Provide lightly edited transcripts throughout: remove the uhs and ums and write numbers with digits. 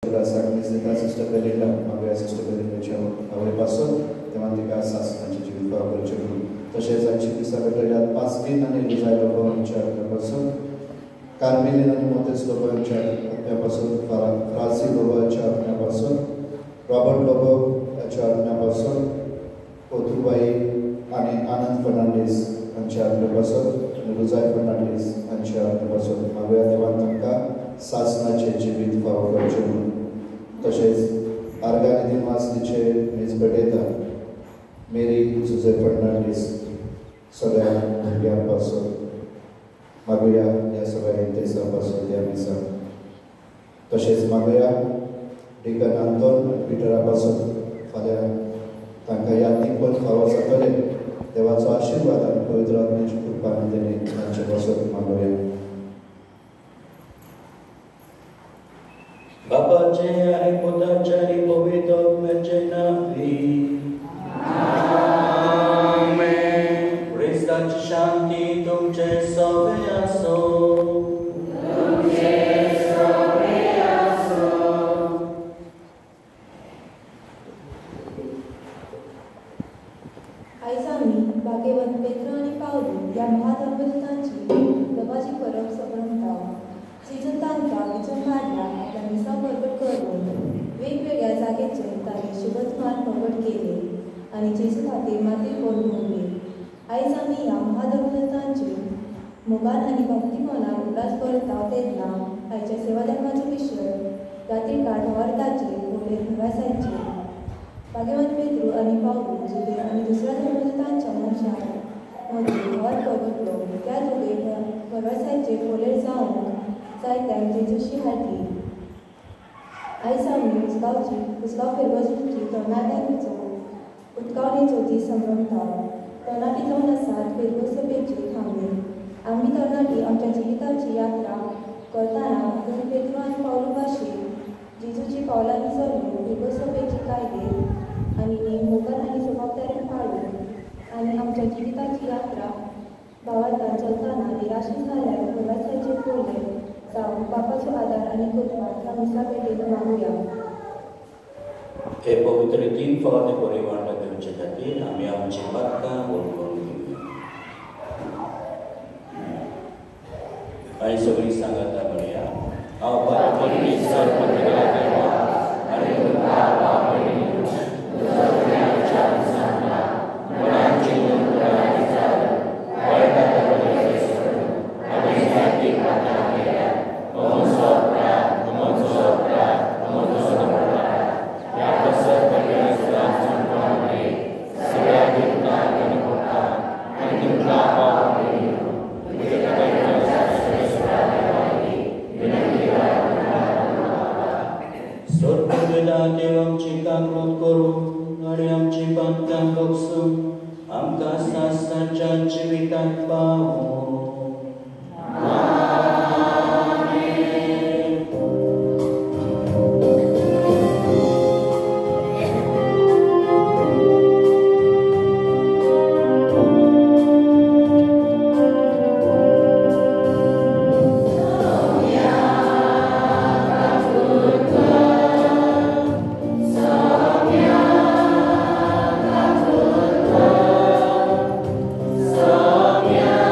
Sister Belinda, मागल्या sister बेलिंडाच्या आवडीपासून तेव्हा तिका सासणाची जीवित करचे करून तसेच आजची दिसा भेटल्यात पास्किन आणि लिझाय लोकांच्या आत्म्यापासून कार्मेलिन आणि मोतेस लोकांच्या आत्म्यापासून फ्रान्सी लोकांच्या आत्म्यापासून रॉबर्ट लोकांच्या आत्म्यापासून पोतुबाई आणि आनंद फर्नांडीस यांच्या आत्म्यापासून रुजाय फर्नांडीस यांच्या आत्म्यापासून मागल्या तेव्हा तांकां सासणाचे जीवित करचे करून तसेच आर्गानिदी मासनीचे मीज पेटयता मेरी जुझे फर्नांडीस सगळ्या भुरग्यांपासून मागुया ह्या सगळ्या इंतेसापासून ह्या मिसा तसेच मागुया डिकन आंतोन पिटरापासून फाल्यां तांकां यादीक पण फावो जातले देवाचो आशिर्वाद आनी पवित्र आत्म्याची कृपा तेणी तांचे पासून मागुया. बापाचे आणि पुताचे आणि पवित्र आत्म्याचे नावी आमेन. ख्रिस्ताची शांती तुमचे सवे असो. आयज आमी भाग्यवान पेत्र आणि पावलो या महाधर्मदूतांची देवाची परब समजता. जिजून तांकां विचून मारला आपल्या मिसा प्रगट करून वेगवेगळ्या जागेचेर ताणें शुभत्मान प्रगट केले आनी जेजू खातीर मातीर पडून उरले. आयज आमी ह्या महाधर्मदूतांची मोगान आनी भक्तिमनान उलास करता तेन्ना आयच्या सेवाधर्माचो विशय राती काठवारताचे व्हडले प्रवासांचे भाग्यवान पेद्रू आनी पावलो जुगे आनी दुसऱ्या धर्मदूतांच्या मनशां मदीं वाद प्रगटलो. त्या जुगे प्रवासांचे खोलेर जावन जायत्यांक जेजूशी हाडली. आयज आमी उसगांव फेरवजूची तरणाट्यांचो उदकावणेचो दीस संभ्रमता. तरणाटी जावन आसात फेरवज सभेचे खांबे. आमी तरणाटी आमच्या जिविताची यात्रा करतना भाग्यवान पेद्रू आनी पावलो भाशेन जेजूची पावलांनी चलून फेरवज सभेची कायदे आनी नेम मोगान आनी जबाबदारेन पाळून आनी आमच्या जिविताची यात्रा भावार्थान चलतना निराशेन जाल्यार प्रवासाचे खोले जावन बापाचो आदार आनी कृपा ह्या मिसा भेटेन मागुया. हे पवित्र तीन फावट परिवार घेवचे खातीर आमी आमची बातकां वळखून घेवया. आनी सगळीं सांगाता म्हणया हांव परमेश्वर पवित्र देवा आनी तुमकां बापणी तुजो प्रेमाच्या सांगला मनाची नोंदणी जाल वैदा परमेश्वर आनी जाती पाता केला तुमचो प्राण तुमचो या कसर परमेश्वराचो पावणे सगळ्या दिवनांक आनी भक्तांक आनी तुमकां पावणे तुजे खातीर परमेश्वरा देवानी विनंती स्वर्गवेदा देव आमची कांकृत करून आनी आमची बांदकां बगसून आमकां सासणाच्या जिवितांत पावो. Samya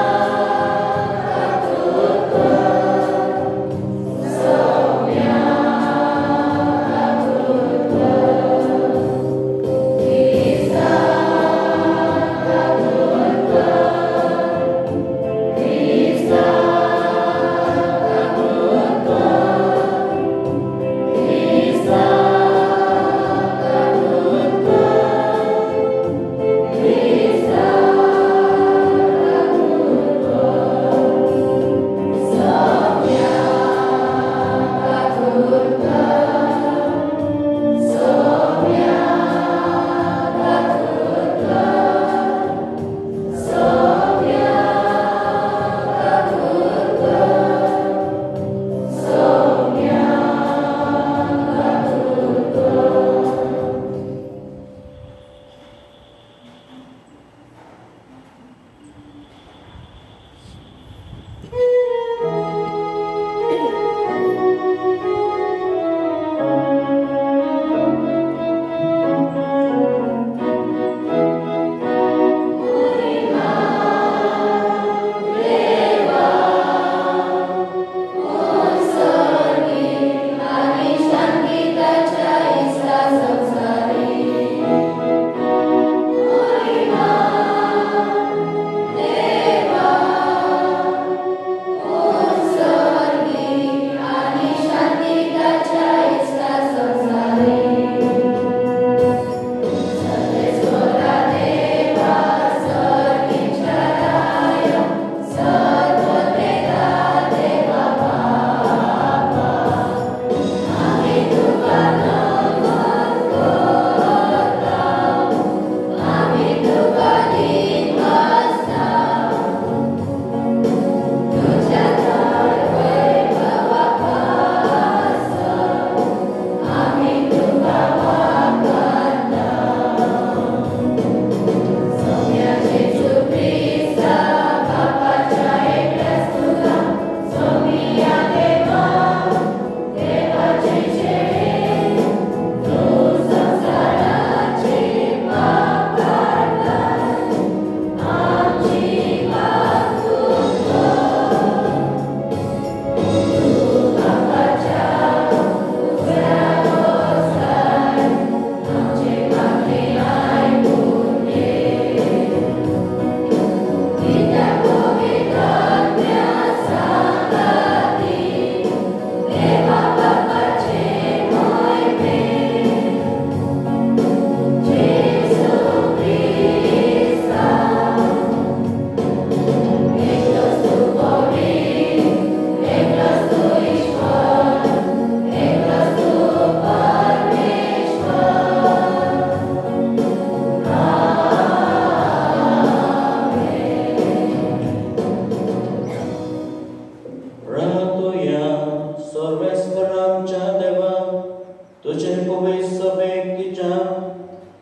तुझे पवित्र सभेक तिच्या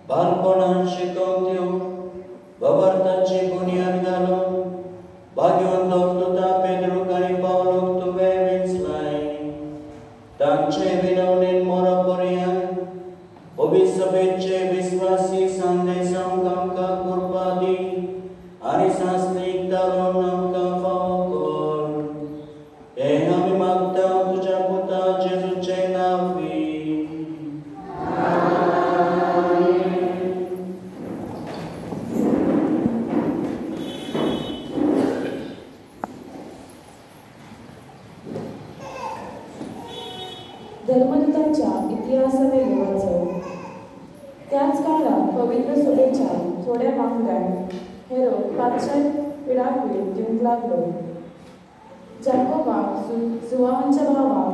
बालपणात शिकवत्यो बाबार्थाची बुनियाद घालून भाग्यवंत तुझा पेद्रूक आनी पावलोक तुवें वेंचलाय. तांचे विनवणेन मोरापर्यंत पवित्र सभेचे विश्वासी संदेशांक आमकां कृपा दी आनी सांस्कृतीक दारून आमकां फावो कर. हें आमी मागता तुज्या पुता जेजूचे नांवी. धर्मदूतांच्या इतिहासावेले वाचप. त्याच काळात पवित्र सभेच्या थोड्या वांगड्यांक हेरोद पातशाय पिडाफीड दिवंक लागलो. जाकोबाक सुवावांच्या भावाक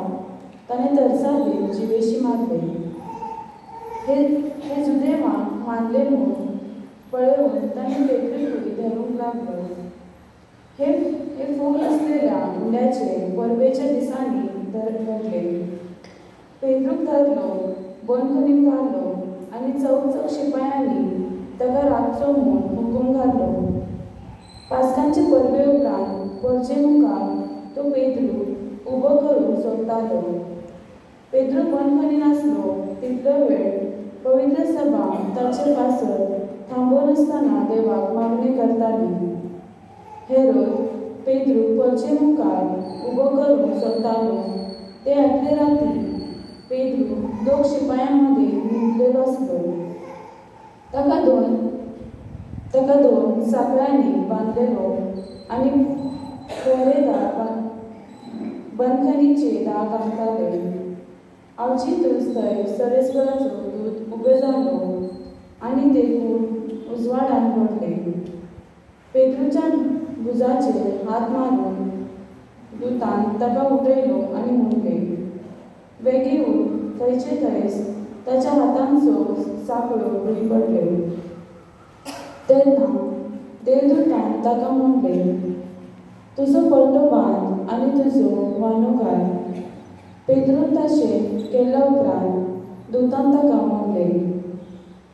ताणें तरसादीन जिवेशी मारले. हे जुदेवाक मारले म्हूण पळयून ताणें पेद्रूकूय धरूंक लागलो. हे फूल असलेल्या हुंड्याचे परबेच्या दिसांनी धरले. पेद्रूक धरलो, बंदखणीत घालो आनी चौक शिपायांनी ताका रातचो म्हूण हुकूम घालो. पास्कांचे परबे उपरांत परजे मुखार तो पेद्रूक उबो करून सोदतालो. पेद्रूक बंदखणीत आसलो तितलो वेळ पवित्र सभा ताचे पासत थांबून आसतना देवाक मागणी करताली. हेरोद पेद्रूक परजे मुखार उबो करून सोदतालो ते आदले राती पेद्रूक दोग शिपायांमध्ये न्हिदलेलो आसलो. ताका दोन साखळ्यांनी बांदलेलो आनी पहरेदार बंदखणीचे दार घालताले. आवचितूच थंय सरेस्पराचो दूत उबो जालो आनी देखून उजवाडान पडले. पेद्रूच्या भुजाचेर हात मारून दुतान ताका उठयलो आनी म्हणले, बेगीन थंयचे थंयच ताच्या हातांचो साखळ्यो गळी पडल्यो. तेन्ना देवदूतान ताका म्हणले, तुजो पड्डो बांद आनी तुजो वानो घाल. पेद्रून तशें केल्या उपरांत दुतान ताका म्हणले,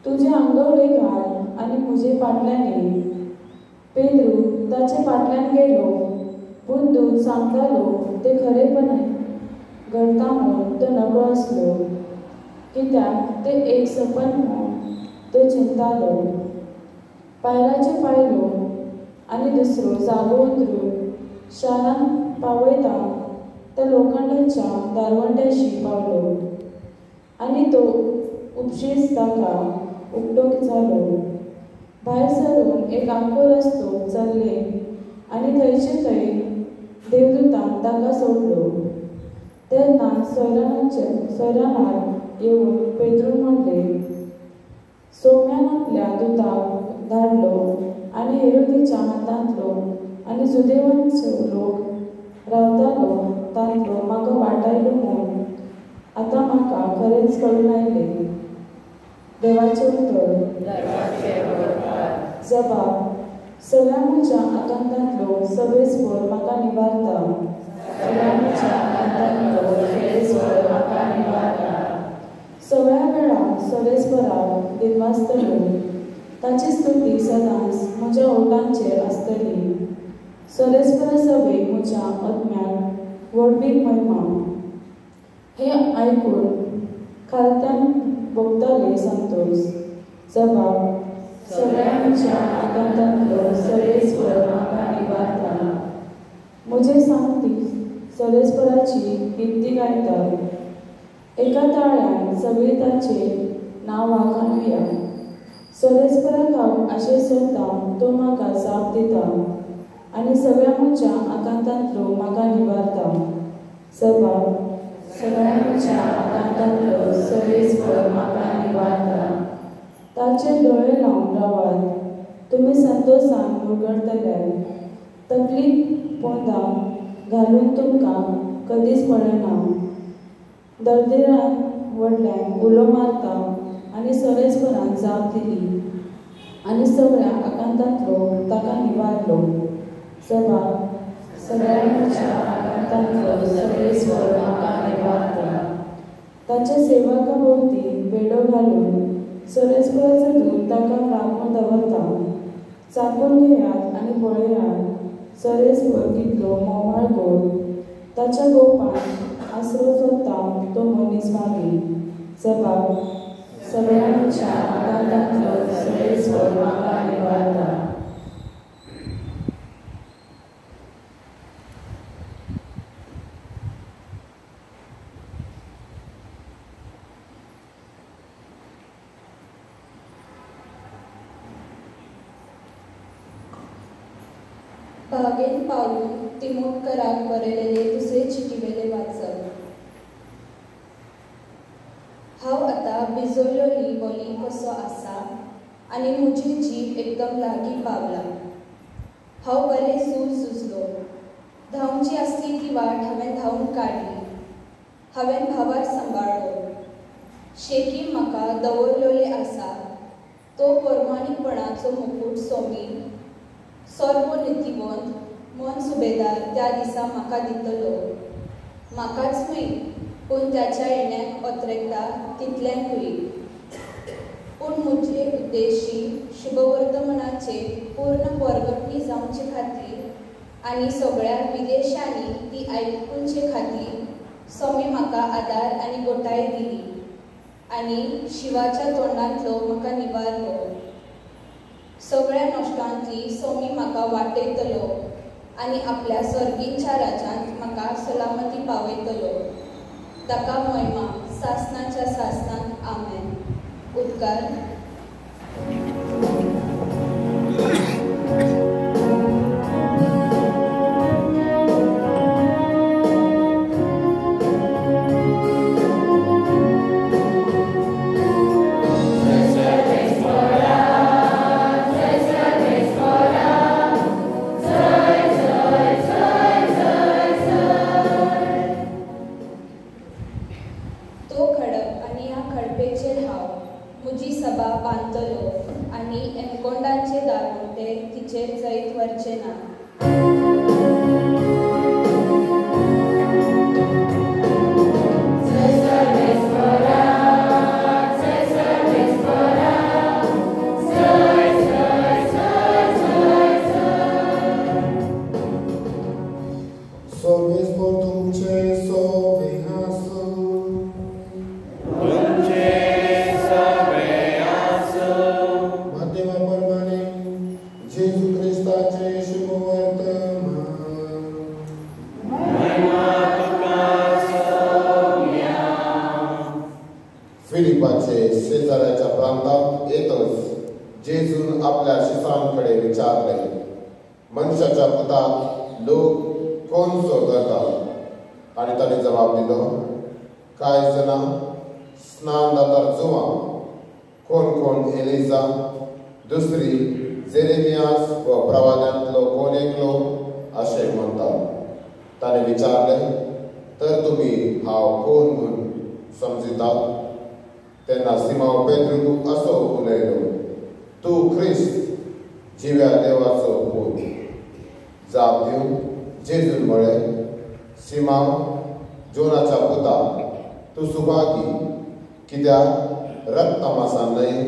तुजे आंगवळे घाल आनी म्हजे फाटल्यान ये. पेद्रूक ताचे फाटल्यान गेलो, पूण दूत सांगतालो ते खरेपणान घडटा म्हूण तो नकळो आसलो, कित्याक ते एक सपन म्हूण तो चिंतालो. पायराचे पायलो आनी दुसरो जागो उतरून शारांत पावयता त्या लोखंडाच्या दारवंट्याशी पावलो आनी तो उपशीच ताका उक्तो जालो. भायर सरून एक आंखो रस्तो चल्ले आनी थंयचे थंय देवदूतान ताका सोडलो. तेन्ना सोयरानार येवन पेद्रूक म्हणले, सोम्यान आपल्या दुताक धाडलो आनी हेरोदीच्या हातांतलो आनी जुदेवांचो लोक रावतालो तांतलो म्हाका वाटायलो म्हूण आतां म्हाका खरेंच कळून आयले. देवाचें उतर. जबाब. सगळ्या म्हज्या आकांतांतलो सगळेस्वर म्हाका निबारता. सगळ्या वेळार सरेस्पराक दिवासतलो. ताची स्तुती सदांच म्हज्या ओठांचेर आसतली. सरेस्पर सभेक म्हज्या आत्म्याक व्हडवीक महिमा. हे आयकून खालत्यान भोगताले संतोष. जबाब. सगळ्या म्हज्या आकांतांतलो सरेस्पर म्हाका निबारता. म्हजे सांगती सरेस्पराची गिनती गायतात. एका ताळ्यान सगळीं ताचे नांवां काणुया. सरेस्पराक हांव आशें सोदता तो म्हाका जाप दिता आनी सगळ्या म्हज्या आकांतांतलो म्हाका निबारता. जबाब. सगळ्या म्हज्या आकांतांतलो सरेस्पर म्हाका निबारता. ताचे दोळे लावन रावात. तुमी संतोशान मुरगळटल्यार. तकलीक पोंदां घालून तुमकां कधीच पडना. दर्दिरांक व्हडल्यान उलो मारता आनी सरेस्परान जाप दिली आनी सगळ्या आकांतांतलो ताका निबारलो. जबाब. सगळ्या म्हज्या आकांतांतलो सरेस्पर म्हाका निबारता. ताच्या सेवका भोवती बेडो घालून सरेस्पराचो दूत ताका लागून दवरता. चाकून घेयात आनी पळयात सरेस्पर कितलो मोवाळ गोड. ताच्या गोपान आसरो सोदता तो मनीस मागी. सभाग सगळ्यांच्या आकांतांतलो सरेस्पर म्हाका निवारता. भागेन पावलून तिमोथकराक बरयलेले दुसरे चिटीवेले वाचप. हांव आतां भिजयलोली बोली कसो आसा आनी म्हजी जीब एकदम लागीं पावला. हांव बरें सुजलो. धांवची आसली ती वाट हांवें धांवन काडली. हांवें भावार सांबाळलो. शेकी म्हाका दवरलोले आसा तो परमाणीपणाचो मुकूट सोमी सर्व नितीवंत मन सुबेदार त्या दिसा म्हाका दितलो. म्हाकाच न्हय पूण त्याच्या येण्याक अत्रेकता तितल्यांकूय. पूण म्हजे उद्देशी शुभवर्तमानाचे पूर्ण परगटणी जावचे खातीर आनी सगळ्या विदेशांनी ती आयकुनचे खातीर सोमी म्हाका आदार आनी गोटाय दिली आनी शिवाच्या तोंडांतलो म्हाका निवारलो. सगळ्या नश्टांतली सोमी म्हाका वाटयतलो आनी आपल्या सर्गींच्या राज्यांत म्हाका सलामती पावयतलो. ताका महिमा सासनाच्या सासनांत आमेन. उद्गार. तिचेर जैत वरचे ना. फिलिपाचे शेजाऱ्याच्या प्रांतात येतच जेजून आपल्या शिष्यांकडे विचारले, मनशाच्या पुताक लोक कोण सोदतात? आणि ताणे जबाब दिलो, कांय जाणां स्नान दातार जुवां, कोण एलिजा, दुसरी जेरेमियास व प्रवाद्यांतलो कोण एकलो अशें म्हणटात. ताणे विचारले, तर तुमी हांव कोण म्हूण समजितात? तेन्ना सिमोन पेद्रू असो उलयलो, तूं ख्रिस्त, जिव्या देवाचो पूत. जाप दिवन जेजून म्हळें, सिमोन, जोनाच्या पुता, तूं सुभागी, कित्याक रक्तमांसान न्हय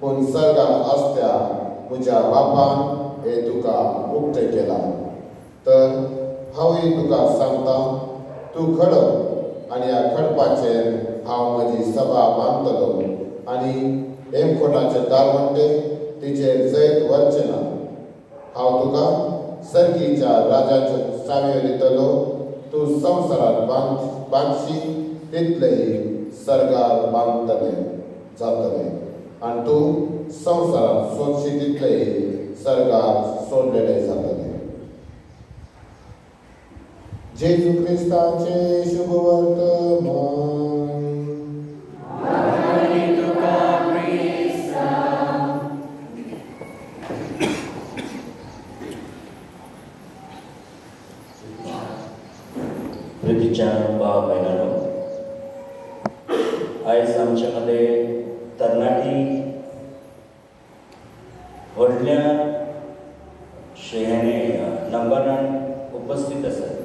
पूण सर्गांत आसत्या म्हज्या बापान हे तुका उक्तें केलां. तर हांवूय तुका सांगता, तूं खडप आनी ह्या खडपाचेर हांव म्हजी सभा बांदतलो आनी हेमकोटाचे दारवंटे तिचेर जैत वरचे ना. हांव तुका सर्गीच्या राजाच्यो चावयो दितलो. तूं संवसारांत बांदशी तितलें सर्गार बांदतले जातले आनी तूं संवसारांत सोदशी तितलें सर्गार सोडलेले जातले. जेजू क्रिस्ताचे शुभ वर्तमान. प्रितीच्या भाव भयणांनो, आयज आमचे मदें तरणाटी व्हडल्या नंबरान उपस्थित आसात.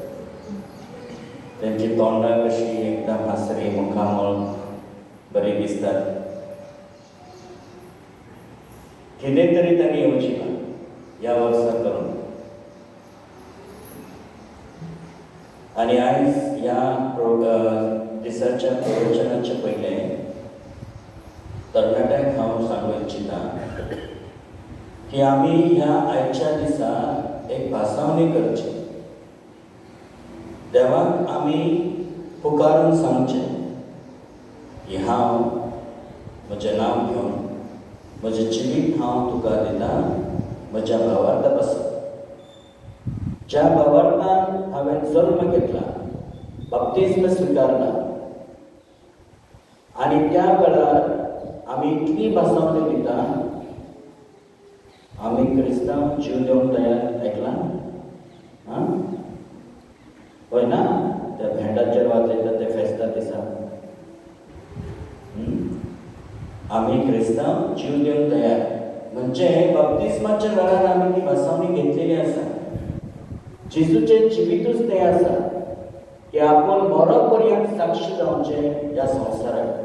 तेंची तोंडां कशी एकदम हासरी मुखामळ दिसतात कितें तरी तांणी येवचिना ह्या वर्सा करून. आनी आयज ह्या दिसाच्या प्रवचनाचे पयलें तरणाट्यांक हांव सांगूंक इच्छिता की आमी ह्या आयच्या दिसा एक भासावणी करची. देवाक आमी पुकारून सांगचें की हांव म्हजें नांव घेवन म्हजें जिवीत हांव तुका दिता म्हज्या भावार्था पासून. ज्या भावार्थान हांवें जल्म घेतला, बाप्तिस्म स्विकारला आनी त्या वेळार आमी इतली भासावणी दिता, आमी क्रिस्तांव जीव दिवंक तयार. आयकलां? होय ना? त्या भेंडाचेर वाजयता ते फेस्ता दिसा आमी क्रिस्तांव जीव दिवंक तयार. म्हणजे बाप्तिस्माच्या वेळार आमी ती भासावणी घेतलेली आसा. जेजूचें जिवीतूच तें आसा की आपूण मरोपर्यंत साक्षी जावचें ह्या संवसाराक.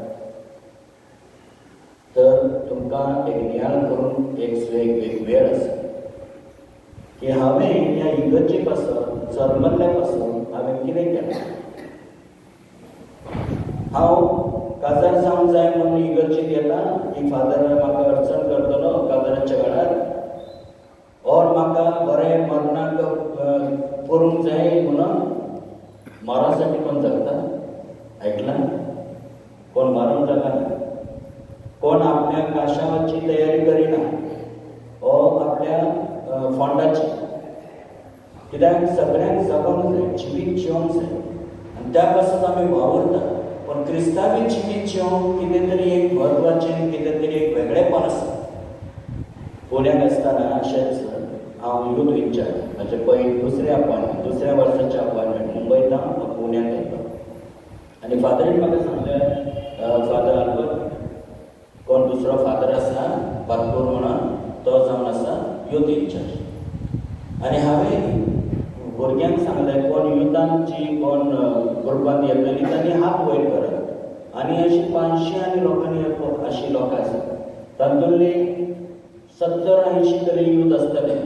तर तुमकां एक नियाळ करून एक वेळ आसा की हांवें ह्या इगर्जे पासून जल्मल्ल्या पासून हांवें कितें केलें. हांव काजार जावंक जाय म्हणून इगर्जेक येता की फादर म्हाका अडचण करतलो काजाराच्या वेळार, और म्हाका बरें मरणाक पडूंक जाय म्हणून मरा साठी कोण जगता. आयकलां? कोण मरून जगना. कोण आपल्या काशावाची तयारी करिना ओ आपल्या फोंडाची. कित्याक सगळ्यांक जगोंक जाय, जिवीत जिवंक जाय आनी त्या पासून आमी वावरता. पण क्रिस्तावी जिवीत जिवंक कितें तरी एक म्हत्वाचें कितें तरी एक वेगळेपण आसा. पुण्याक आसतना अशेंच हांव यूथ इन्चार्ज, म्हणजे दुसऱ्या वर्साचें अपॉयंटमेंट मुंबयत हांव पुण्याक येतो. आनी फादरीन म्हाका सांगलें फादर आल्बर्ट कोण दुसरो फादर आसा बातपूर म्हणून, तो जावन आसा यूथ इन्चार्ज. आनी हांवें भुरग्यांक सांगलें कोण युथांची कोण ग्रुपांत येतलीं तांणी हात वयर करप. आनी अशी 500 लोकांनी अशी लोकां आसात. तातूंतली 70-80 तरी यूथ आसतले.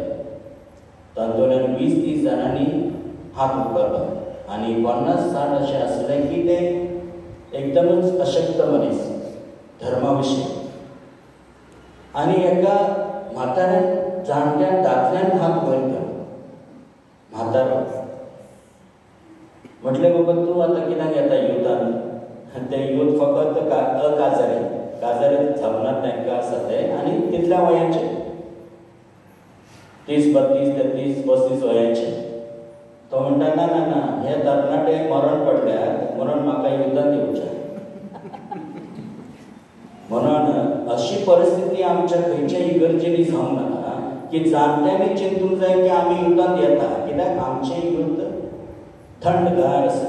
तातूंतल्यान 20-30 जाणांनी हात उखल्लो आनी 50-60 अशें आसले की ते एकदमच अशक्त मनीस धर्मा विशीं. आनी एका म्हाताऱ्यान जाणट्यान दादल्यान हात वयर केलो. म्हातारो म्हटलें बाबा तूं आतां कित्याक येता युथान. ते यूथ फकत काजारी जमनात तांकां आसा ते आनी तितल्या वयाचे 30-32 ते 30-35 वयाचे. तो म्हणटा ना ना ना हे तरणाटे मरण पडल्यात म्हणून म्हाका युथान येवचें. म्हणून अशी परिस्थिती आमच्या खंयच्या इगर्जेनी जावंक नाका की जाणट्यांनी चिंतूंक जाय की आमी युथांत येता. कित्याक आमचें यूथ थंडगार आसा.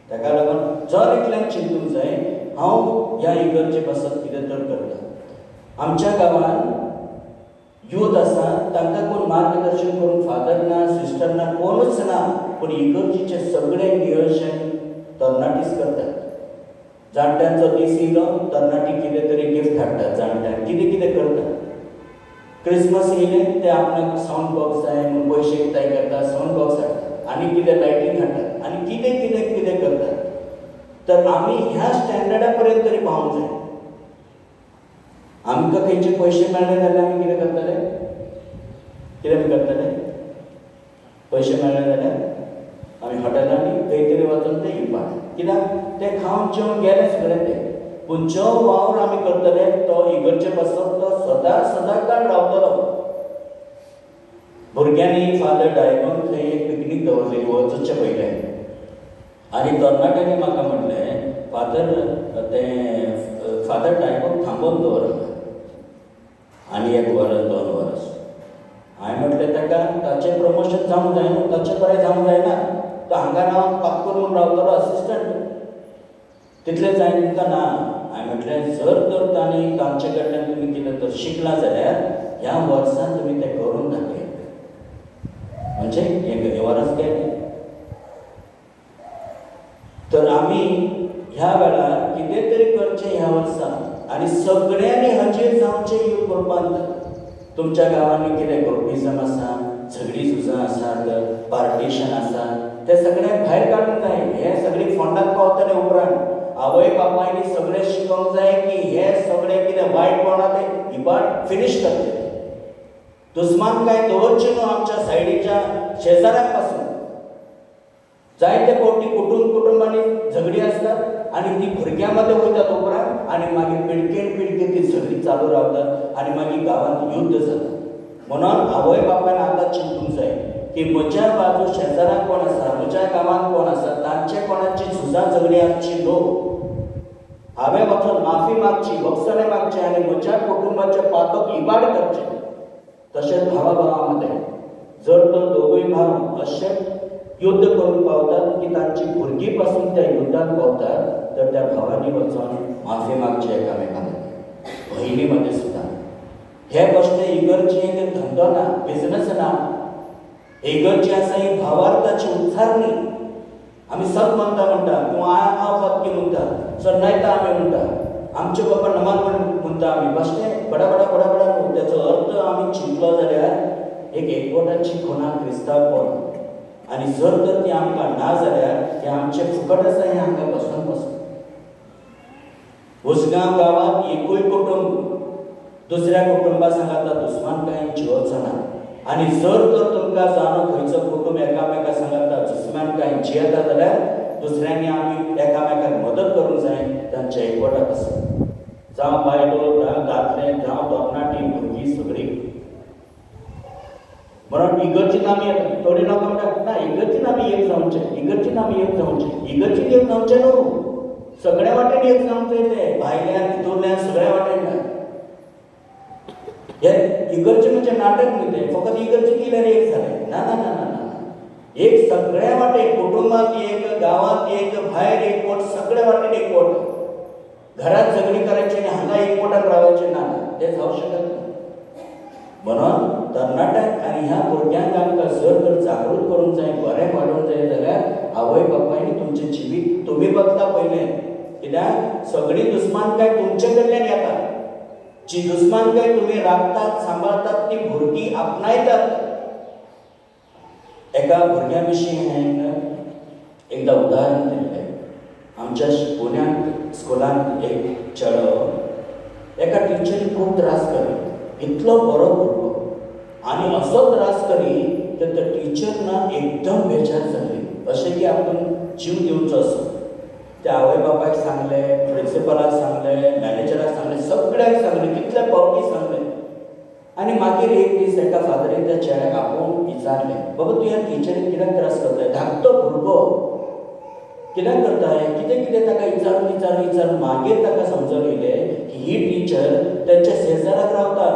ताका लागून जर एकल्याक चिंतूंक जाय हांव ह्या इगर्जे पासून कितें तर करता. आमच्या गांवांत यूथ आसा तांकां कोण मार्गदर्शन करून फादर ना सिस्टर ना कोणूच ना. पूण इगर्जेचें सगळें नियोजन तरणाटीच करतात. जाणट्यांचो दीस येयलो तरणाटी कितें तरी गिफ्ट हाडटात. जाणट्यांक कितें कितें करतात. क्रिसमस येयलें ते आपणाक सावंड बॉक्स जाय म्हणून पयशे एकठांय करतात, सावंड बॉक्स हाडटात आनी कितें लायटींग हाडटात आनी कितें कितें कितें करतात. तर आमी ह्या स्टँडर्डा पर्यंत तरी पावूंक जाय. आमकां खंयचे पयशे मेळ्ळे जाल्यार आमी कितें करतले. कितें करतले. पयशे मेळ्ळे जाल्यार आमी हॉटेलांनी खंय तरी वचून ते येवपाक. कित्याक ते खावन जेवन गेले सगळें ते. पूण जो वावर आमी करतले तो इगर्जे पासून तो सदांकाळ रावतलो. भुरग्यांनी फादर डायमॉन थंय एक पिकनीक दवरली वचचे पयलें. आनी तरणाट्यांनी म्हाका म्हणलें फादर डायमॉन थांबोवन दवरता आनी 1 वर्स 2 वर्स. हांवें म्हटलें ताका ताचें प्रमोशन जावंक जाय न्हू, ताचें बरें जावंक जायना. तो हांगा रावन पाक करून रावतलो असिस्टंट. तितलें जाय तुमकां ना. हांवें म्हटलें जर तर तांणी तांचे कडल्यान तुमी कितें तर शिकला जाल्यार ह्या वर्सान तुमी तें करून दाखय. म्हणजे 1 वर्स गेलें. तर आमी ह्या वेळार कितें तरी करचें ह्या वर्सां आनी सगळ्यांनी हाचेर जावचें ह्यो करपाक तुमच्या गांवांनी कितें ग्रुपिजम आसा, झगडी झुजां आसात, पार्टिशन आसा, ते सगळें भायर काडूंक जाय. हे सगळी फोंडाक पावतले उपरांत आवय बापायनी सगळें शिकोवंक जाय की हे सगळें कितें वायट कोणा ते इबाड फिनिश करतले. दुस्मान काय दवरची न्हू आमच्या सायडीच्या शेजाऱ्यां पासून. जायते फावटी कुटुंबांनी झगडी आसतात आनी ती भुरग्यां मदें वयतात उपरांत आनी मागीर पिळकेन ती झगडी चालू रावतात आनी मागीर गांवांत युद्ध जाता. म्हणून आवय बापायन आतां चिंतूंक जाय की म्हज्या बाजू शेजाऱ्याक कोण आसा, म्हज्या गांवांत कोण आसा, तांचे कोणाची झुजां झगडी आसची न्हू. हांवें वचून माफी मागची, वखसणे मागचे आनी म्हज्या कुटुंबाचे पातक इबाड करचे. तशेंच भावा भावा मदें जर तर दोगूय भाव अशें युद्ध करून पावतात की तांची भुरगीं पासून त्या युद्धांत पावतात तर त्या भावांनी वचून माफी मागची एकामेकांक. भयणी मदें सुद्दां हे गोश्टे इगर्जी एक धंदो ना, बिझनस ना. इगर्जी आसा ही भावार्थाची उच्चारणी. आमी सत म्हणटा किंवा हांव पत्की म्हणटा, सन्नायता आमी म्हणटा, आमचे बाबा नमान म्हणटा आमी. बेश्टें बडा न्हू. तेचो अर्थ आमी चिंतलो जाल्यार एक एकवटाची खुणा क्रिस्तांवपण. आनी जर तर ती आमकां ना जाल्यार ते आमचे फुकट आसा हें आमकां पासून. उसगांव गांवांत एकूय कुटुंब दुसऱ्या कुटुंबा सांगाता दुस्मानकायेन जिवोचो ना. आनी जर तर तुमकां जाणो खंयचो कुटुंब एकामेका सांगाता दुस्मानकायेन जियेता जाल्यार दुसऱ्यांनी आमी एकामेकाक मदत करूंक जाय तांचे एकवटाक आसा. जावं बायलो, जावं दादले, जावं तरणाटी, भुरगीं सगळीं. म्हणून इगर्जीन आमी थोडी लोक म्हणटात ना इगर्जीन आमी एक जावचें, इगर्जीन आमी एक जावचें. इगर्जीन एक जावचें न्हू, सगळ्या वाटेन एक जावचें. ते भायल्यान भितरल्यान सगळ्या वाटेन ना. हे इगर्जी म्हणजे नाटक न्ही ते, फकत इगर्जी केल्यार एक जालें. ना ना ना ना ना. एक सगळ्या वाटेन, कुटुंबात एक, गांवांत एक, भायर एकवट, सगळ्या वाटेन एकवट. घरात झगडी करायची आनी हांगा एकवटान रावचें ना, ते जावं शकत ना. म्हणून तरणाट्यांक आनी ह्या भुरग्यांक आमकां जर तर जागृत करूंक जाय, बरें वाडोवंक जाय जाल्यार आवय बापायनी तुमचें जिवीत तुमी बदला पयलें. कित्याक सगळी दुस्मानकाय तुमचे कडल्यान येता. जी दुस्मानकाय तुमी राखतात, सांबाळतात ती भुरगीं आपणायतात. एका भुरग्या विशीं हांवें एकदां उदाहरण दिल्लें. आमच्या पुण्याक स्कुलांत एक चेडो एका टिचरीक खूब त्रास करी. इतलो बरो भुरगो आनी असो त्रास करी तर त्या टिचर ना एकदम बेजार जाली. अशें की आपूण जीव दिवचो असो. ते आवय बापायक सांगलें, प्रिंसिपलाक सांगलें, मॅनेजराक सांगलें, सगळ्यांक सांगलें, कितले फावटी सांगलें. आनी मागीर एक दीस एका फादरीन त्या चेड्याक आपोवन विचारलें, बाबा तूं ह्या टिचरीक कित्याक त्रास करताय? धाकटो भुरगो कित्याक करताय? कितें ताका विचारून मागीर ताका समजून येयलें की ही टिचर तांच्या शेजाराक रावता.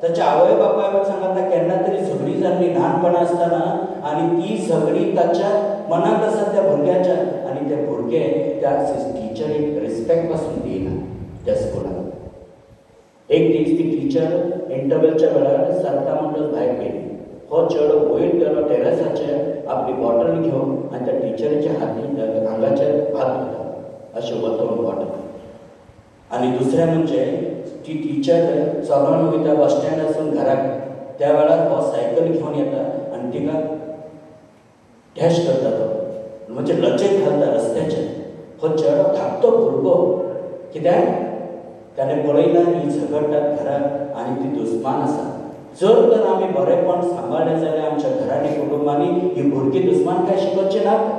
ताच्या आवय बापायक सांगता केन्ना तरी झगडी जाल्ली ल्हानपणा आसतना आनी ती झगडी ताच्या मनांत आसा त्या भुरग्याच्या. आनी ते भुरगे त्या टिचरीक रिस्पेक्ट पासून दिना त्या स्कुलान. एक दीस ती टिचर इंटरवॅलच्या वेळार सरता म्हणटच भायर गेली. हो चेडो वयर गेलो टेरेसाचेर आपली बॉटल घेवन आनी त्या टिचरीच्या आंगाचेर हात घालता अशें वतोळून वाटत. आनी दुसरें म्हणजे ती टिचर चलोन वयता बस स्टँडासून घराक. त्या वेळार हो सायकल घेवन येता आनी तिका डॅश करता तो, म्हणजे लचेक घालता रस्त्याचेर. हो चेडो धाकटो भुरगो. कित्याक ताणें पळयलां ही झगडटात घराक आनी ती दुस्मान आसा. जर तर आमी बरेपण सांबाळलें जाल्यार आमच्या घरांनी कुटुंबांनी ही भुरगीं दुस्मान काय शिकोवचें नात.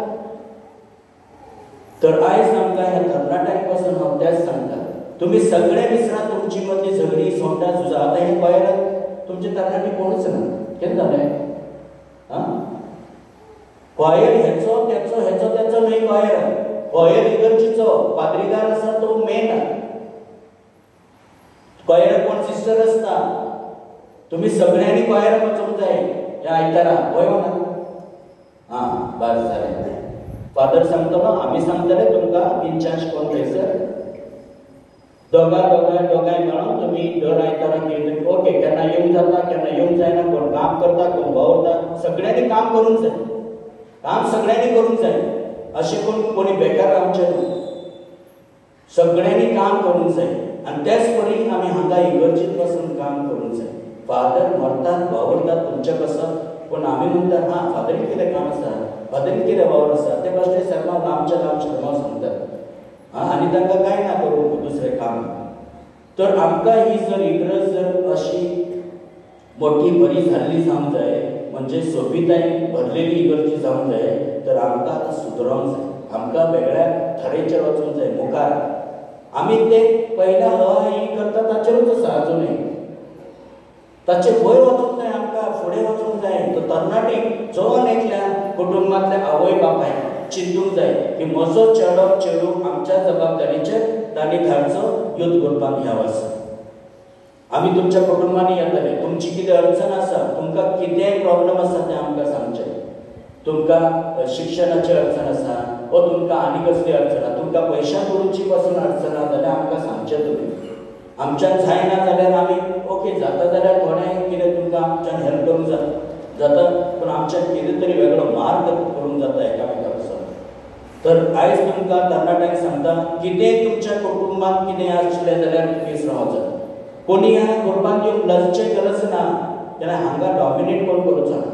तर आयज आमकां ह्या तरणाट्यांक पासून हांव तेंच सांगता, तुमी सगळे विसरा तुमची मदली झगडी, सोंटा, झुजां. आतां हे कोयराक तुमचे तरणाटी कोणूच ना. कितें जालें? कोयर हेचो तेचो न्हय. कोयर इगर्जीचो पाद्रीगार आसा तो मेन. कोयराक कोण सिस्टर आसता. तुम्ही सगळ्यांनी कोयराक वचूंक जाय ह्या आयतारा. वय म्हणा बस जालें. फादर सांगतलो, आमी सांगतले तुमकां इन्चार्ज कोण थंयसर दोगांय मेळोन तुमी दर आयताराक येवन ओके केन्ना येवंक जाता केन्ना येवंक जायना. कोण काम करता कोण वावरता, सगळ्यांनी काम करूंक जाय. काम सगळ्यांनी करूंक जाय. अशें कोणी बेकार रावचें न्हू. सगळ्यांनी काम करूंक जाय आनी तेच परी आमी हांगा इगर्जेंत पासून काम करूंक जाय. फादर मरतात वावरतात तुमचे कसं, पूण आमी म्हणटात हां फादरीक कितें काम आसा, फादरीक कितें वावर आसा, ते कसले शर्मा लांबच्या लांब शर्मा सांगतात आनी तांकां कांय ना करूंक दुसरें काम. तर आमकां ही जर इगर्ज जर अशी मोठी बरी जाल्ली जावंक जाय, म्हणजे सोबितायेन भरलेली इगर्जी जावंक जाय, तर आमकां आतां सुदरोंक जाय. आमकां वेगळ्या थरेचेर वचूंक जाय मुखार. आमी ते पयल्या ही करता ताचेरूच आसा अजुनूय, ताचे वयर वचूंक जाय. आमकां फुडें वचूंक जाय. तो तरणाटी जवान एकल्या कुटुंबांतल्या आवय बापाय चिंतूंक जाय की म्हजो चेडो चेडू आमच्या जबाबदारीचेर तांणी धाडचो युथ ग्रुपांत ह्या वर्सा. आमी तुमच्या कुटुंबांनी येतले, तुमची कितें अडचण आसा, तुमकां कितेंय प्रॉब्लेम आसा तें आमकां सांगचें. तुमकां शिक्षणाची अडचण आसा वा तुमकां आनी कसली अडचण आसा, तुमकां पयशां करूंची पासून अडचण आसा जाल्यार आमकां सांगचें तुमी. आमच्यान जायना जाल्यार आमी ओके जाता जाल्यार थोडें कितें तुमकां आमच्यान हेल्प करूंक जाता, पूण आमच्यान कितें तरी वेगळो मार्ग करूंक जाता एकामेका पासून. तर आयज तुमकां तरणाट्यांक सांगता, कितेंय तुमच्या कुटुंबांत कितें आसलें जाल्यार तुमी विसरूंक जाता. कोणी ह्या ग्रुपांत येवन लजचें गरज ना, जाल्यार हांगा डॉमिनेट कोण करूचो ना,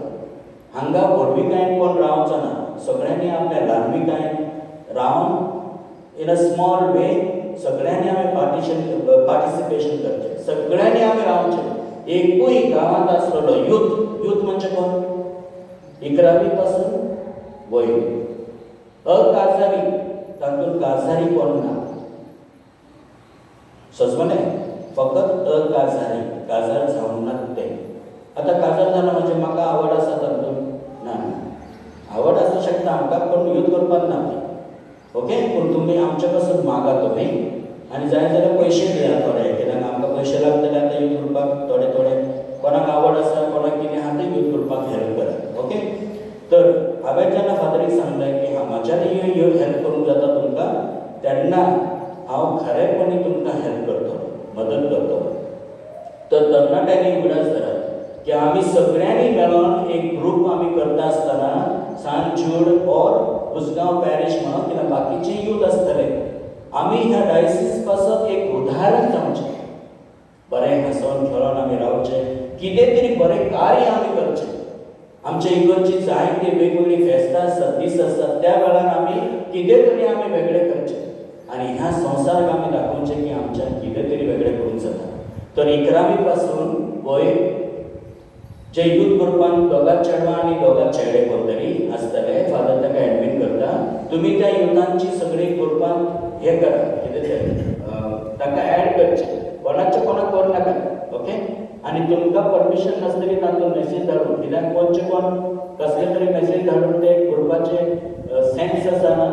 हांगा व्हडविकायेन कोण रावचो ना. सगळ्यांनी आपल्या ल्हानविकायेन रावन इन अ स्मॉल वे सगळ्यांनी आमी पार्टिसिपेशन करचें, सगळ्यांनी आमी रावचें. एकूय गांवांत आसलेलो यूथ म्हणजे कोण, 11वी पासून वयर अकाजारी, तातूंत काजारी कोण ना, सजमलें फकत अकाजारी, काजार जावंक नात ते. आतां काजार जालो म्हणजे म्हाका आवड आसा तातूंत ना, आवड आसूं शकता आमकां, पूण यूथ करपाक ना ओके. पूण तुमी आमचे पासून मागा तुमी आनी जाय जाल्यार पयशे दिया थोडे, कित्याक आमकां पयशे लागतले आतां यूथ ग्रुपाक थोडे थोडे. कोणाक आवड आसा, कोणाक कितें आहा तें यूथ ग्रुपाक हेल्प करात ओके. तर हांवें जेन्ना फादरीक सांगलें की म्हाज्यान ह्यो हेल्प करूंक जाता तुमकां, तेन्ना हांव खरेपणी तुमकां हेल्प करतलो, मदत करतलो. तर तरणाट्यांनी उगडास धरात की आमी सगळ्यांनी मेळोन एक ग्रूप आमी करता आसतना सांत ज्यूड ऑर उसगांव पॅरिश म्हणून किंवा बाकीचे यूथ आसतले, आमी ह्या डायसिस पासून एक उदाहरण जावचें, बरें हसोन खेळोन आमी रावचें, कितें तरी बरें कार्य आमी करचें. आमच्या इगर्जी जायते वेगवेगळी फेस्तां आसात, दीस आसात, त्या वेळार आमी कितें तरी आमी वेगळें करचें आनी ह्या संवसाराक आमी दाखोवचें की आमच्यान कितें तरी वेगळें करूंक जाता. तर 11वी पासून वयर जे यूथ ग्रुपान दोगां चेडवां आनी दोगां चेडे कोण तरी आसतले, फादर ताका एडमीट करता. तुमी त्या युथांची सगळी ग्रुपान हे करा, कितें तें ताका ऍड करचें, कोणाचें कोणाक करूं नाका ओके. आनी तुमकां परमिशन नासतली तातूंत मेसेज धाडून, कित्याक कोणचे कोण कसले तरी मेसेज धाडून ते ग्रुपाचे सेन्स आसा ना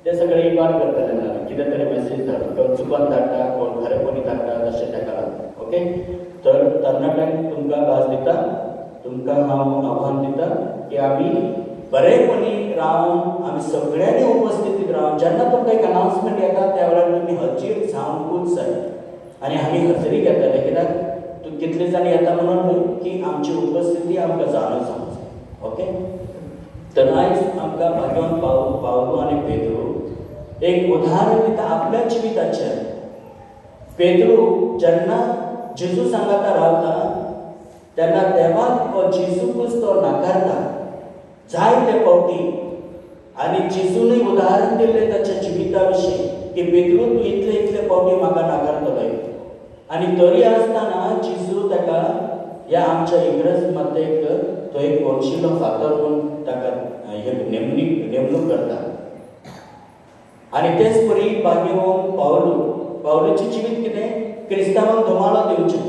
ते सगळे इग्नोर करतले ना, कितें तरी मेसेज धाडून कोण चुकून धाडटा, कोण खरेपणी धाडटा, तशें ताका लागून ओके. तर तरणाट्यांक तुमकां भास दिता, तुमकां हांव आव्हान दिता की आमी बरेपणी रावन आमी सगळ्यांनी उपस्थितीत रावन, जेन्ना तुमकां एक अनाउन्समेंट येता त्या वेळार तुमी हजीर जावंकूच जाय. आनी आमी हजेरी घेतले, कित्याक तूं कितले जाण येता म्हणून न्हू की आमची उपस्थिती आमकां जाणून जावंक जाय ओके. तर आयज आमकां भाग्यवान पावलो आनी पेद्रू एक उदाहरण दिता आपल्या जिविताचेर. पेद्रू जेन्ना जेजू सांगाता रावता तेन्ना देवाक जेजूकूच तो नाकारता जायते फावटी, आनी जेजूनय उदाहरण दिल्लें ताच्या जिविता विशीं की पेद्रू तूं इतले फावटी म्हाका नाकारतलो. आनी तरी आसतना जेजू ताका ह्या आमच्या इग्रज मातेक तो एक कोणशिलो फातर म्हणून ताका नेमणूक करता. आनी तेच परी भाग्यवान पावलूचें जिवीत कितें, क्रिस्तांवांक धुमाळो दिवचें.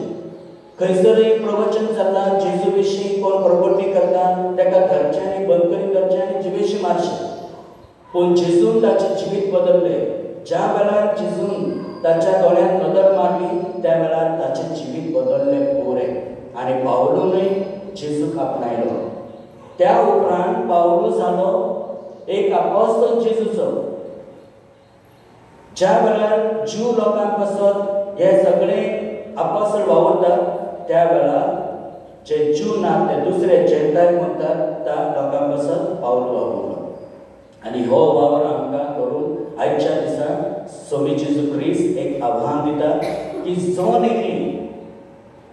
खंयसरय प्रवचन जाता जेजू विशीं, कोण प्रकटी करता ताका घरच्यांनी बंद करी करचें आनी जिवेशी मारचें. पूण जेजून ताचें जिवीत बदललें. ज्या वेळार जेजून ताच्या दोळ्यांत नदर मारली त्या वेळार ताचें जिवीत बदललें पुरें आनी पावलूनय जेजूक आपणायलो. त्या उपरांत पावलू जालो एक अपोस्तल जेजूचो. ज्या वेळार ज्यू लोकांक पासत हे सगळे अपोस्तल वावरतात त्या वेळार जे ज्यू ना ते दुसरे जेंटायल म्हणटात त्या लोकांक पासत पावलू वावरलो. आनी हो वावर आमकां करून आयच्या दिसा सोमी जेजू ख्रिस्त एक आव्हान दिता की जोन एकली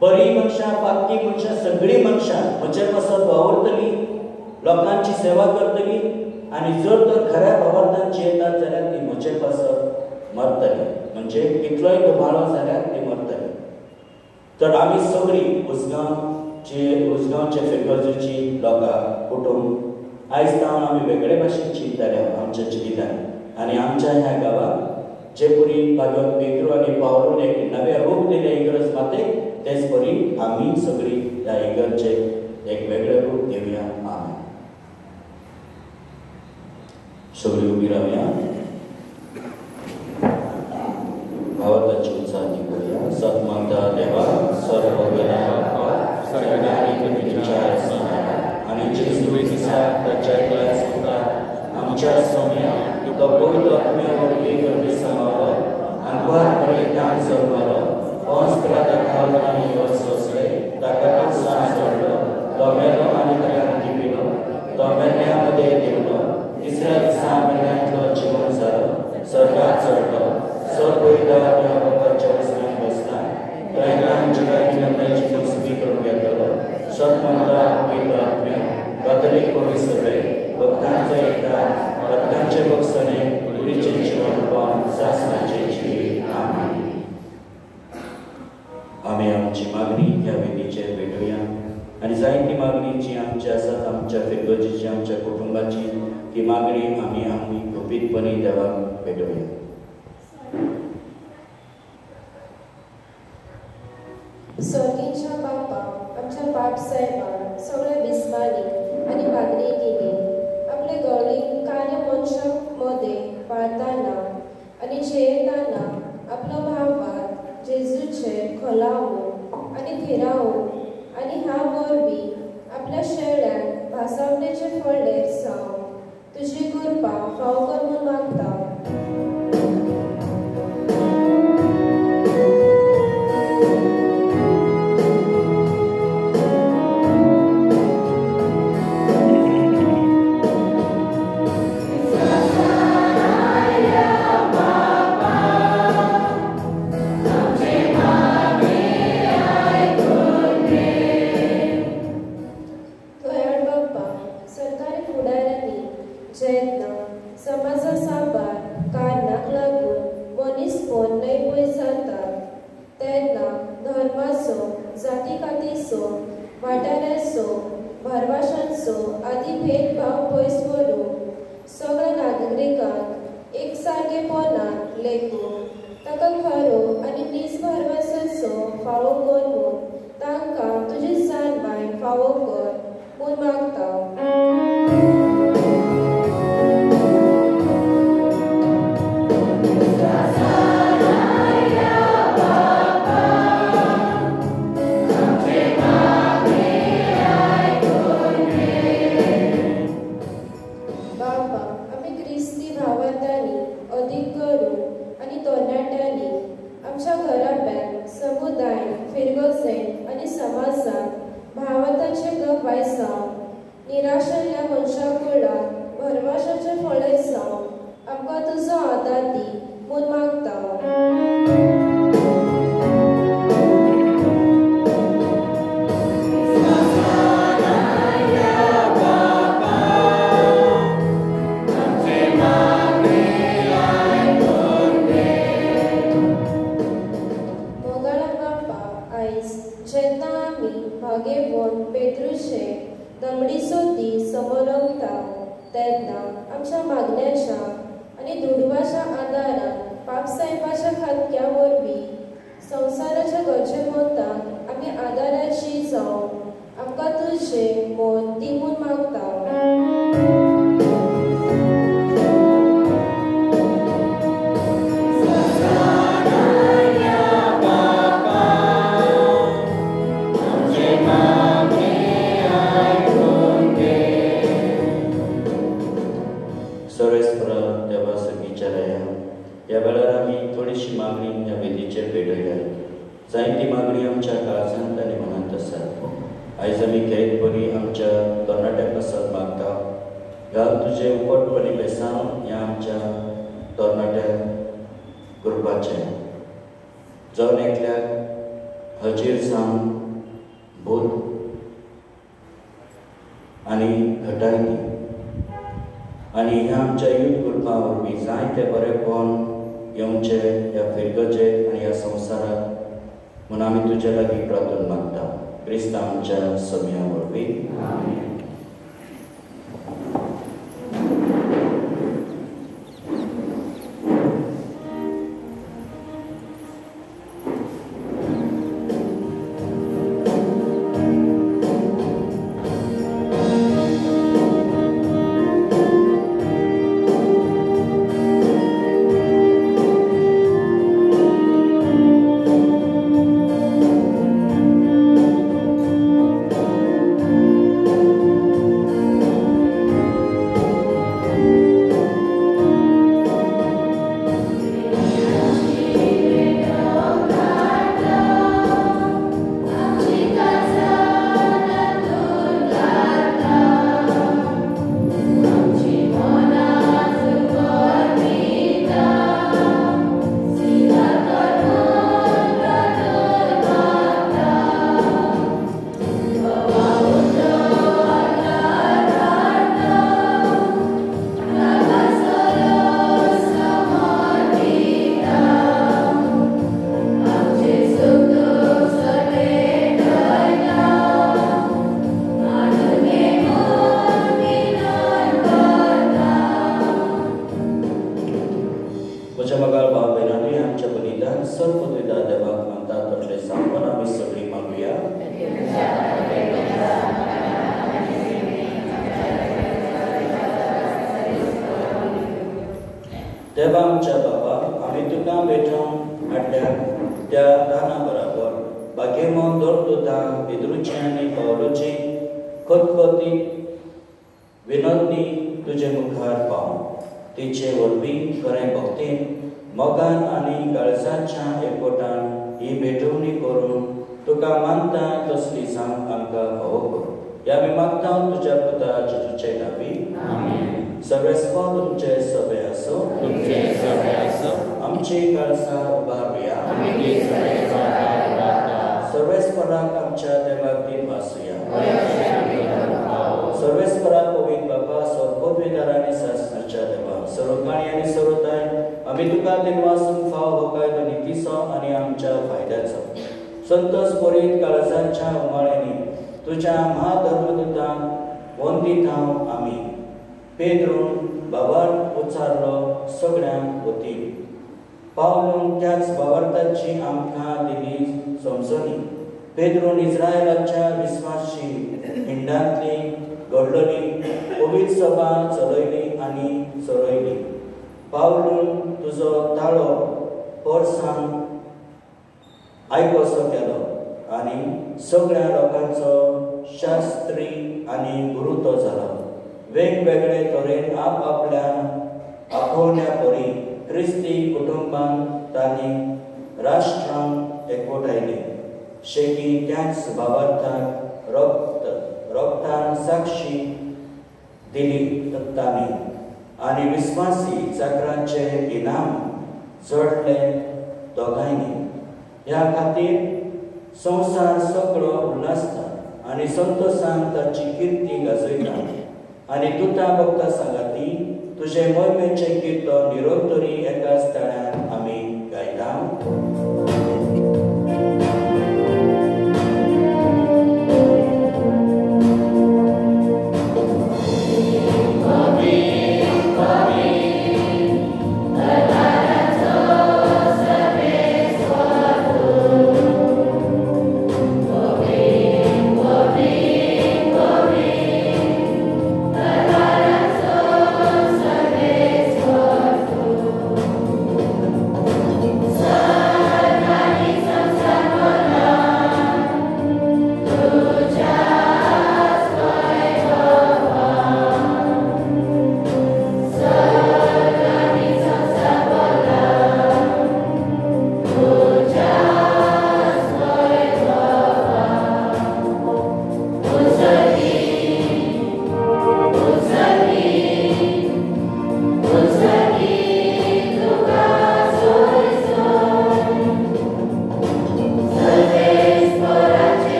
बरी मनशां बाकी मनशां सगळीं मनशां म्हजे पासत वावरतली लोकांची सेवा करतली आनी जर तर खऱ्या भावार्थान जियेतात जाल्यार ती म्हजे पासत मरतली म्हणजे कितलोय दुबाळो जाल्यार ती मरतली. तर आमी सगळीं उसगांवचे फेकर्जीची लोकां कुटुंब आयज जावन आमी वेगळे भाशेन चिंतताले आमच्या जिवितांत आनी आमच्या ह्या गांवांत जे परी भागवत पेद्रू आनी पावलून एक नवे रूप दिले इगर्ज मातेक तेच परी आमी सगळीं ह्या इगर्जेक एक वेगळें रूप दिवया. आमेन. सगळीं उबी रावया. भावार्थाची उंचावणी करूया. सतमाता देवा सर्ववेला आणि जेजू त्याच्या सुद्धा आमच्या सौम्यात तो पवित्र आत्म्यावर वेगवेगळे समावलो अनवार परिणाम सर्वलो पंचकला दाखवलो आणि सोसले ताका सांस सोडलो तो मेलो आणि त्याला दिविलो तो मेल्यामध्ये देवलो तिसऱ्या दिसा मेल्यातलो जीवन जालो स्वर्गात चढलो सर्वविधा देवाच्या वसनात बसला त्रैकान जगाची नंदाची मुसबी करून घेतलो सतमंता पवित्र आत्म्या कॅथलिक पवित्र भक्तांचे एकता भक्तांचे बक्षणे पुरीचे जीवन पावन शासनाचे जीवन. आमेन. आमी आमची मागणी ह्या वेदीचेर भेटूया आनी जायती मागणी जी आमची आसात आमच्या फेकर्जीची आमच्या कुटुंबाची ती मागणी आमी गुपीतपणी देवाक भेटूया. सर्गीच्या बापा आमच्या बाप साहेबान सगळे बिस्मानी आनी मागणी केली आपले गळी कार्य मनशां मध्ये पाळताना आनी जेयताना आपलो भावात जेजूचे खोलावून आनी थिरावून आनी ह्या वरवीं आपल्या शेळ्याक भासावलेचे फळेर सावन तुजी कृपा फाव कर म्हूण मागता. तरणाट्या ग्रुपाचे जावन एकल्याक हजीर जावन बोध आनी घटायती आनी ह्या आमच्या यूथ ग्रुपा वरवीं जायते बरेपण येवचे ह्या फिरगचे आनी ह्या संवसारात म्हणून आमी तुजे लागीं प्रार्थना मागता क्रिस्त आमच्या सगळ्यां वरवीं देवा आमच्या बाबा आमी तुका भेटोवंक हाडल्यात त्या दाना बराबर बागेमोन दवरता पितृची आनी पावलोची खतखतीत विनोदनी तुजे मुखार पाव तिचे वरवीं खरें भक्तीन मोगान आनी काळजाच्या एकवटान ही भेटवणी करून तुका मानता तसली सांग आमकां फावो कर ह्या आमी मागता तुज्या पुता जेजूचे नांवी सर्वेस्पो तुमचे सभे असो आमची काळजां उबारुया सर्वेस्पराक आमच्या देवाक दिन वासुया सर्वेस्पराक पवित्र बाबा सर्वोद्वेदारांनी शासनाच्या देवा सर्वकाळी आनी सर्वदाय आमी तुका दिन वासूंक फाव होकाय तो नितीचो आनी आमच्या फायद्याचो संतोष बरीत काळजांच्या उमाळ्यांनी तुज्या महाधर्मदूतांक वंदीत हांव आमी पेद्रून बाबान उच्चारलो सगळ्यांक वती पावलून त्याच बाबार्थाची आमकां दिली समजणी पेद्रून इस्रायलाच्या विस्वासी हिंडांतली घडलोली पवित्र सभा चलयली आनी चलयली पावलून तुजो ताळो पोरसांग आयकोसो केलो आनी सगळ्या लोकांचो शास्त्री आनी गुरू तो जालो वेगवेगळे तरेन आपल्या आपोवण्या परी क्रिस्ती कुटुंबान तांणी राष्ट्रांक एकवटायले शेकी त्याच बाबार्थाक रोगतान साक्षी दिली तांणी आनी विस्वासी चाकरांचे इनाम जोडले दोगांयनी ह्या खातीर संवसार सगळो उल्हासता आनी संतोषान ताची किर्ती गाजयता आनी तुता भक्ता सांगाती तुजे मोहिमेचे किर्तन निरंतरी एकाच तळ्यान आमी गायता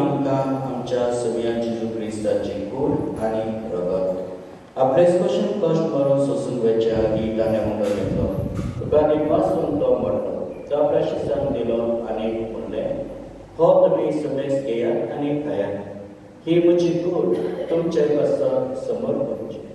आमकां आमच्या सगळ्या जेजू क्रिस्ताची कूड आनी रगत आपले कशें कश्ट बरो सोसून वेच्या ही ताणें म्हणून घेतलो तुका निवासून तो म्हणलो तो आपल्या शिष्यांक दिलो आनी म्हणलें हो तुमी सगळेच घेयात आनी खायात ही म्हजी कूड तुमचे कसा समोर करची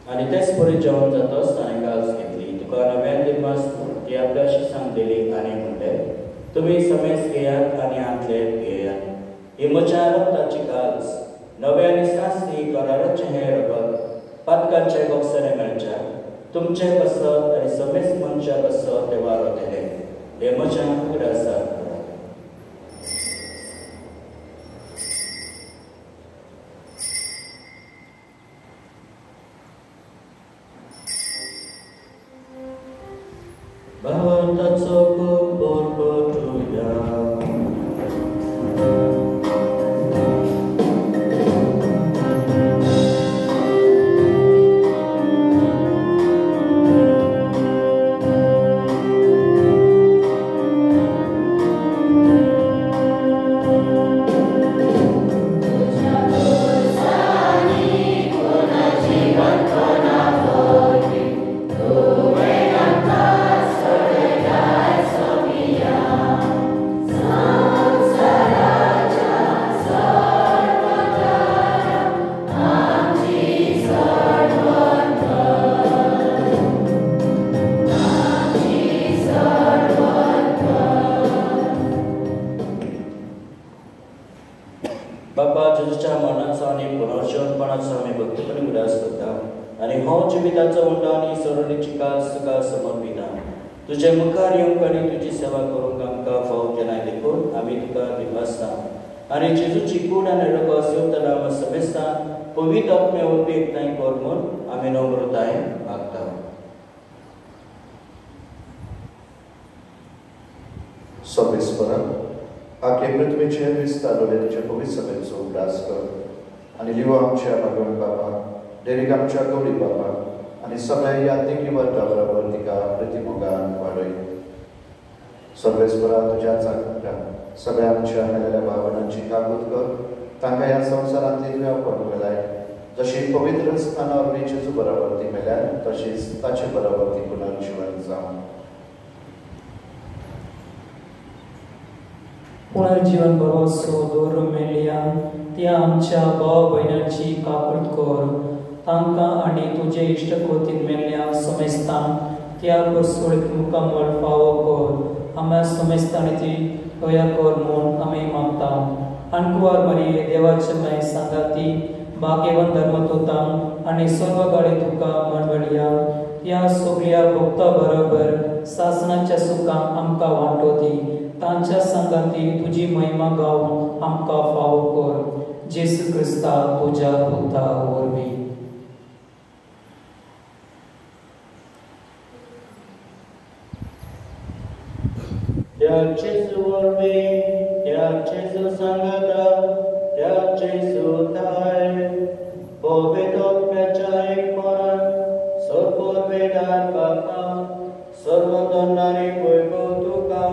आणि तेच बरें जेवण जातच ताणें गाल्स घेतली तुका नव्यान दिवस ती आपल्या शिष्यांक दिली आनी म्हणलें तुमी समेस घेयात आनी आतले घेयात ही म्हज्या रगताची गाल्स नवे आनी सासरी कराराचें हें रगत पातकाचे बक्षरे मेळच्या तुमचे कसत आनी समेस मनशा कसत ते वारतले हे म्हज्या कूड आसा भगवंताचो खूब बरकतुया बापा जेजूच्या मरणाचो आनी पुनर्जीवनपणाचो आमी भक्तीपणी उदास करता आनी हो जिविताचो उंडो आनी सरोडीची कास तुका समर्पिता तुजे मुखार येवंक आनी तुजी सेवा करूंक आमकां फावो केलाय देखून आमी तुका दिवसता आनी जेजूची कूड आनी रगत सेवतना समेस्ता पवित्र आत्मे वरवीं एकठांय कर म्हूण आमी नम्रताय मागता सोबेस्परा आखे पृथ्वीचे विस्तारले तुजे पवित्र सभेचो उदास कर आनी लिवो आमच्या भगवंत बाबा डेरीक आमच्या गौरी बाबा आनी सगळ्या यात्रिकी वर्गा बरोबर तिका प्रतिमोगान वाडय सर्वेस्परा तुज्या चाकरा सगळ्या आमच्या मेलेल्या भावनांची काबूत कर तांकां ह्या संवसारांतली तुवें अपण केलाय जशी पवित्र स्थानार जेजू बरोबर ती मेल्यान तशीच ताचे बरोबर ती पुनर्जीवन जावं पुनर्जीवन बरो सोदोर मेलिया त्या आमच्या भाव भयणांची काकूट कर तांकां आनी तुजे इश्टकोतीन मेल्ल्या समेस्तांक त्या परसोळीक मुखामळ फावो कर आम्या समेस्तांनी ती दया कर म्हूण आमी मागता आनकुवार मरिये देवाचे माय सांगाती भाग्यवान धर्मदूतांक आनी सर्वगाळे तुका मंडळिया ह्या सगळ्या भक्ता बरोबर सासणाच्या सुखांक आमकां वांटो दी तांच्या संगाती तुजी महिमा गावून आमकां फावो कर जेसू क्रिस्ता तुज्या पुता वरवीं त्या जेसू वरवीं त्या जेसू संगता त्या जेसू थाय पवित्र आत्म्याच्या एकपणान सर्व वेदान बापा सर्व धनारी वैभव तुका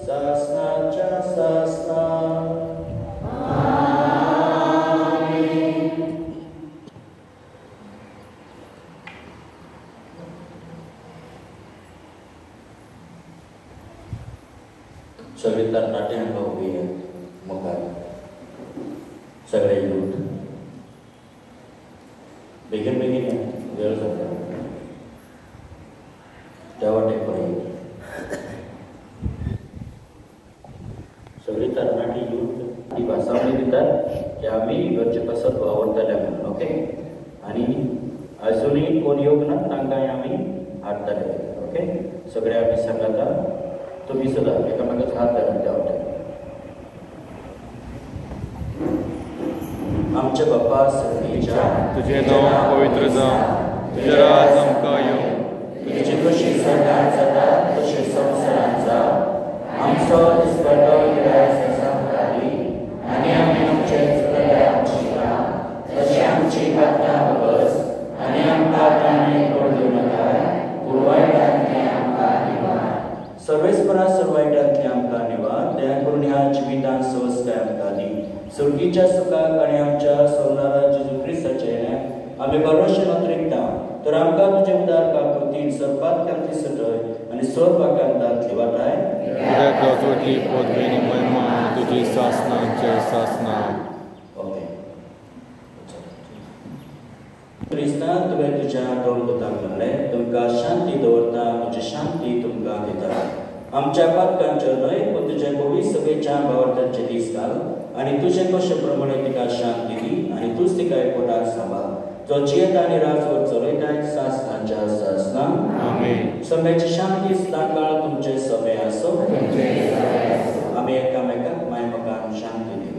सासनाच्या सासना सगळे तरणाटे हांगा उबी मुखार सगळे यूथ बेगीन बेगीन वेळ जाता त्या वाटेक पळय सगळी तरणाटी यूथ ती भासावणी दितात की आमी घरचे कसत वावरतले म्हणून ओके आनी अजुनूय कोण येवंक ना तांकांय आमी हाडटले ओके सगळे आमी सांगता तुम्ही सुद्धा एकामेकाचा हात धरून त्या वाटेक आमच्या बापा सर्वेच्या तुझे नाव पवित्र जावं तुझे राज आमकां येवं तुझी कशी सदांच जाता तशी संवसारांत जावं आमचो दिसपट्टो गिरायक आनी आमी आमचे चुकल्या आमची तशें आमची कथा बस आणि आमकां ताणे पडू नाका पुरवायतांतले आमकां निवाड सर्वेस्परा सर्वायतांतले आमकां निवाड दया करून ह्या जिवितांत सोंसताय आमकां दी सुरगीच्या सुखाक आनी आमच्या सोनारा जेजू क्रिस्ताचे आमी भरोशे नोत्रिकता तर आमकां तुजे उदार काकुतीन सर्पात कांती सटय आनी सोर वाकांतांतली वाटाय कित्याक लोचोटली पोतमेनी महिमा तुजी सासनांचे सासना ओके क्रिस्ता तुवें तुज्या दोळगोताक म्हणलें तुमकां शांती दवरता म्हजी शांती तुमकां दिता आमच्या पातकांच्यो न्हय पूण तुजे गोवी सभेच्या भावार्थांचे दीस घाल आनी तुजे कशे प्रमाणे तिका शांती दी आनी तूंच तिका एकवटार सांबाळ जो जियेता आनी राजवर चलयताय सासनांच्या सासना आमेन सभेची शांती सदांकाळ तुमचे सभे आसो आमी एकामेकाक मायमकान शांती दिवं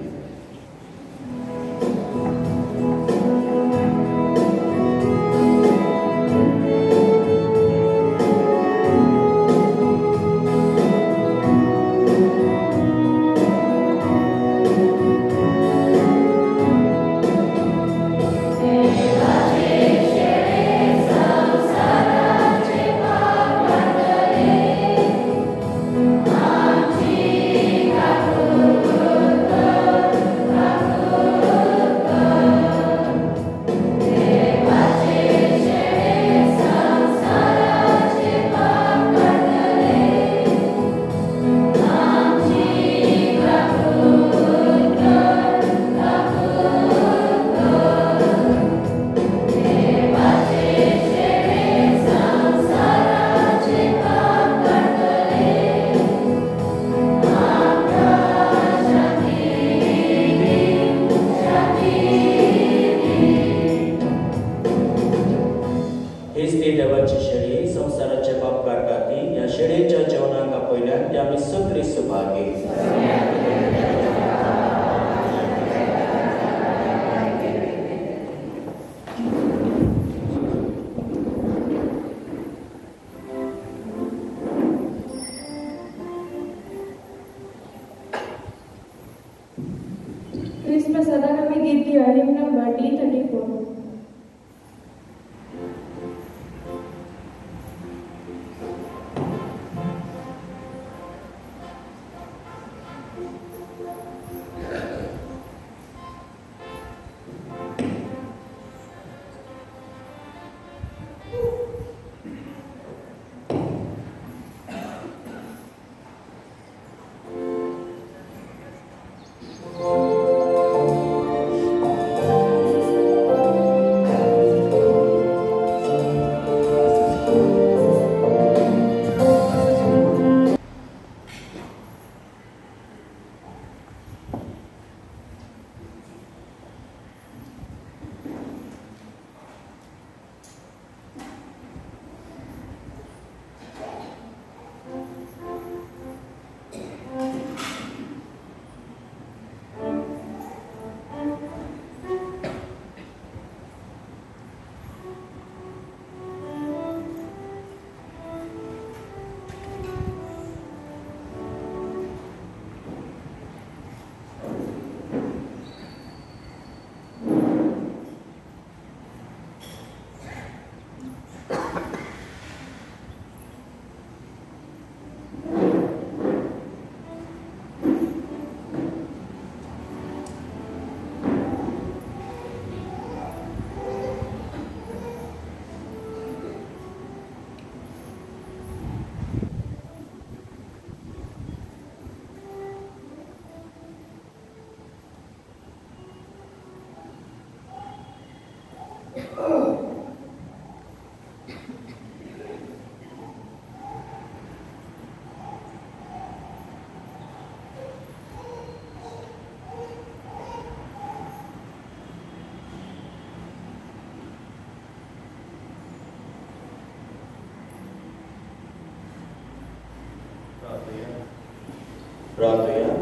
प्रार्थया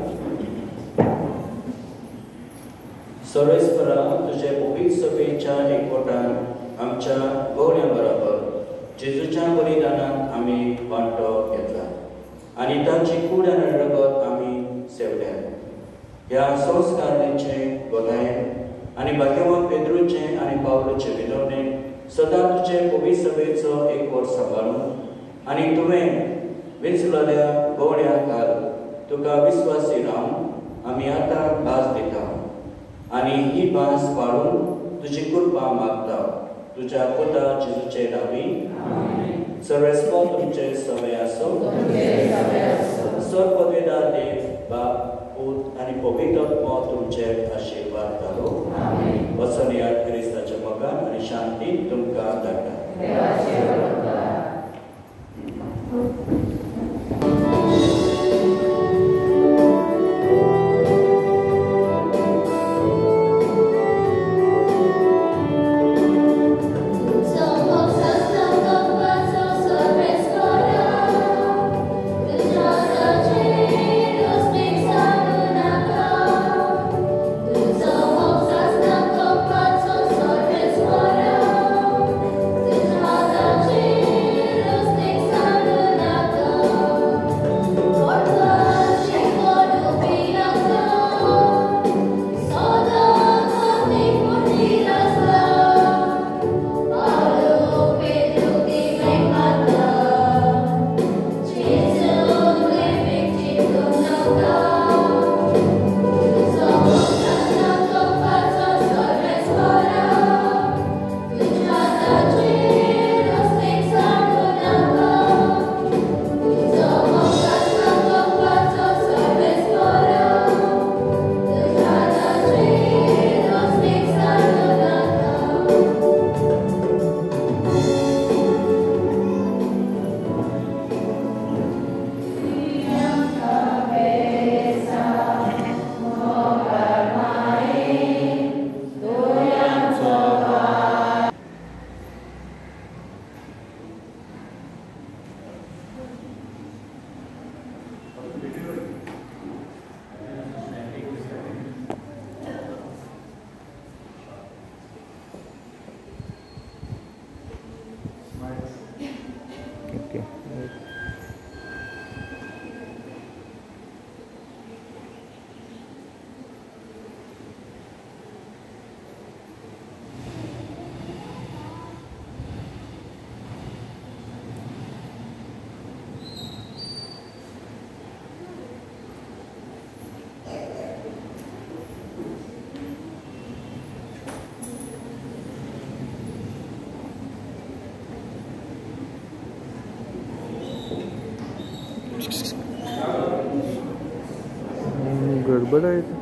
सर्वेस्परा तुझे पवित्र सभेच्या एकवटान आमच्या गवळ्यां बरोबर जेजूच्या बलिदानात आमी वांटो घेतला आनी ताची कूड आनी रगत आमी सेवल्या ह्या संस्काराचे गोलायेन आनी भाग्यवान पेद्रूचे आनी माऊलीचे विनवणे सदा तुझे पवित्र सभेचो एक वर सांबाळून आनी तुवें वेंचलेल्या गवड्या घाल तुका विस्वासी रावन आमी आतां भास दिता आनी ही भास पाळून तुजी कृपा मागता तुझ्या पुता जेजूचे नावी सर्वेस्व तुमचे सवय आसो सर पदवीदार देव बाप पूत आनी पवित्र आत्मा तुमचे आशीर्वाद घालो वचन याद क्रिस्ताच्या मोगान आनी शांती तुमकां धाडटा गडबड आहे.